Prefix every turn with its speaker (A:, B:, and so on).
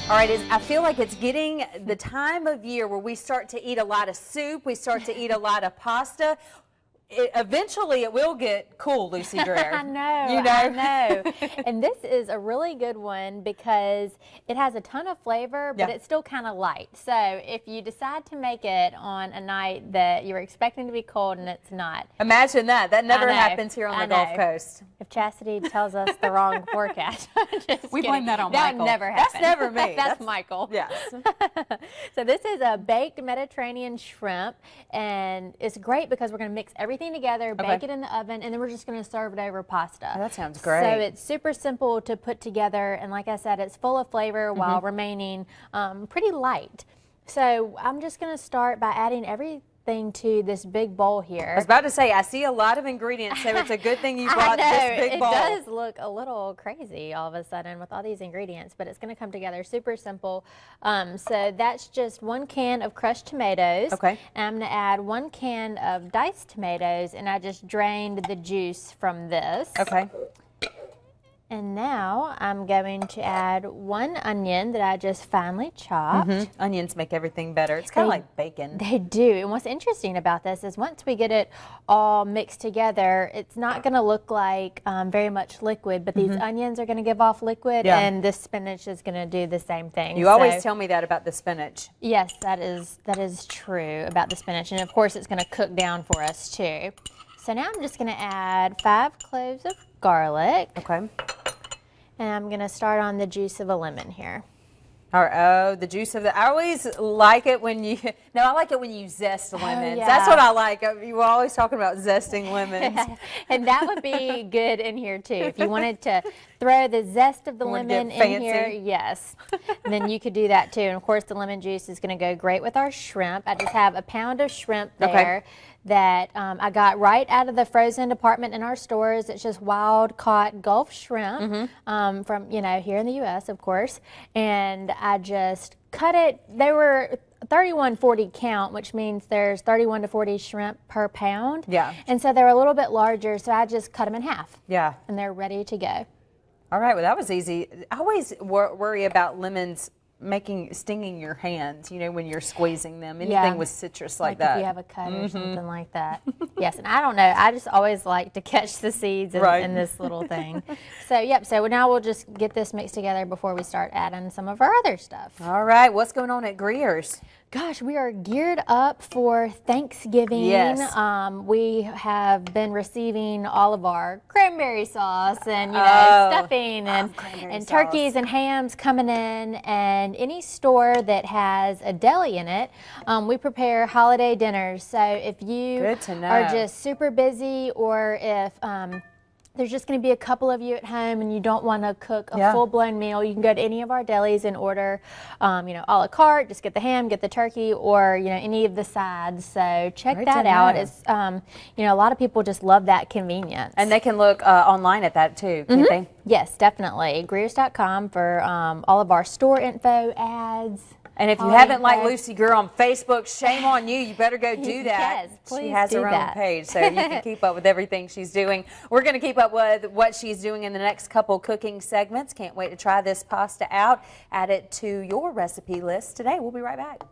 A: All right, I feel like it's getting the time of year where we start to eat a lot of soup, we start to eat a lot of pasta. Eventually it will get cool, Lucy Greer.
B: I know,
A: you know?
B: I know. And this is a really good one because it has a ton of flavor, but it's still kind of light. So if you decide to make it on a night that you're expecting to be cold and it's not.
A: Imagine that. That never happens here on the Gulf Coast.
B: If Chastity tells us the wrong forecast.
A: We blame that on Michael.
B: That never happens.
A: That's never me.
B: That's Michael.
A: Yes.
B: So this is a baked Mediterranean shrimp, and it's great because we're going to mix everything together, bake it in the oven, and then we're just going to serve it over pasta.
A: Oh, that sounds great.
B: So it's super simple to put together, and like I said, it's full of flavor while remaining pretty light. So I'm just going to start by adding everything to this big bowl here.
A: I was about to say, I see a lot of ingredients, so it's a good thing you brought this big bowl.
B: It does look a little crazy all of a sudden with all these ingredients, but it's going to come together super simple. So that's just 1 can of crushed tomatoes.
A: Okay.
B: And I'm going to add 1 can of diced tomatoes, and I just drained the juice from this.
A: Okay.
B: And now I'm going to add 1 onion that I just finely chopped.
A: Onions make everything better. It's kind of like bacon.
B: They do. And what's interesting about this is once we get it all mixed together, it's not going to look like very much liquid, but these onions are going to give off liquid, and this spinach is going to do the same thing.
A: You always tell me that about the spinach.
B: Yes, that is true about the spinach. And of course, it's going to cook down for us too. So now I'm just going to add 5 cloves of garlic.
A: Okay.
B: And I'm going to start on the juice of a lemon here.
A: All right, oh, the juice of the, I always like it when you, no, I like it when you zest lemons.
B: Yeah.
A: That's what I like. You were always talking about zesting lemons.
B: And that would be good in here too. If you wanted to throw the zest of the lemon in here, yes, then you could do that too. And of course, the lemon juice is going to go great with our shrimp. I just have a pound of shrimp there. That I got right out of the frozen department in our stores. It's just wild caught Gulf shrimp from, you know, here in the U.S., of course. And I just cut it. They were 31.40 count, which means there's 31 to 40 shrimp per pound.
A: Yeah.
B: And so they're a little bit larger, so I just cut them in half.
A: Yeah.
B: And they're ready to go.
A: All right, well, that was easy. I always worry about lemons stinging your hands, you know, when you're squeezing them. Anything with citrus like that.
B: If you have a cut or something like that. Yes, and I don't know. I just always like to catch the seeds in this little thing. So, yep, so now we'll just get this mixed together before we start adding some of our other stuff.
A: All right, what's going on at Greer's?
B: Gosh, we are geared up for Thanksgiving.
A: Yes.
B: We have been receiving all of our cranberry sauce and, you know, stuffing and turkeys and hams coming in, and any store that has a deli in it, we prepare holiday dinners. So if you are just super busy, or if there's just going to be a couple of you at home and you don't want to cook a full-blown meal, you can go to any of our delis and order, you know, a la carte, just get the ham, get the turkey, or, you know, any of the sides. So check that out. It's, you know, a lot of people just love that convenience.
A: And they can look online at that too, can't they?
B: Yes, definitely. Greers.com for all of our store info, ads.
A: And if you haven't liked Lucy Greer on Facebook, shame on you. You better go do that.
B: Yes, please
A: she has her own page, so you can keep up with everything she's doing. We're going to keep up with what she's doing in the next couple cooking segments. Can't wait to try this pasta out. Add it to your recipe list today. We'll be right back.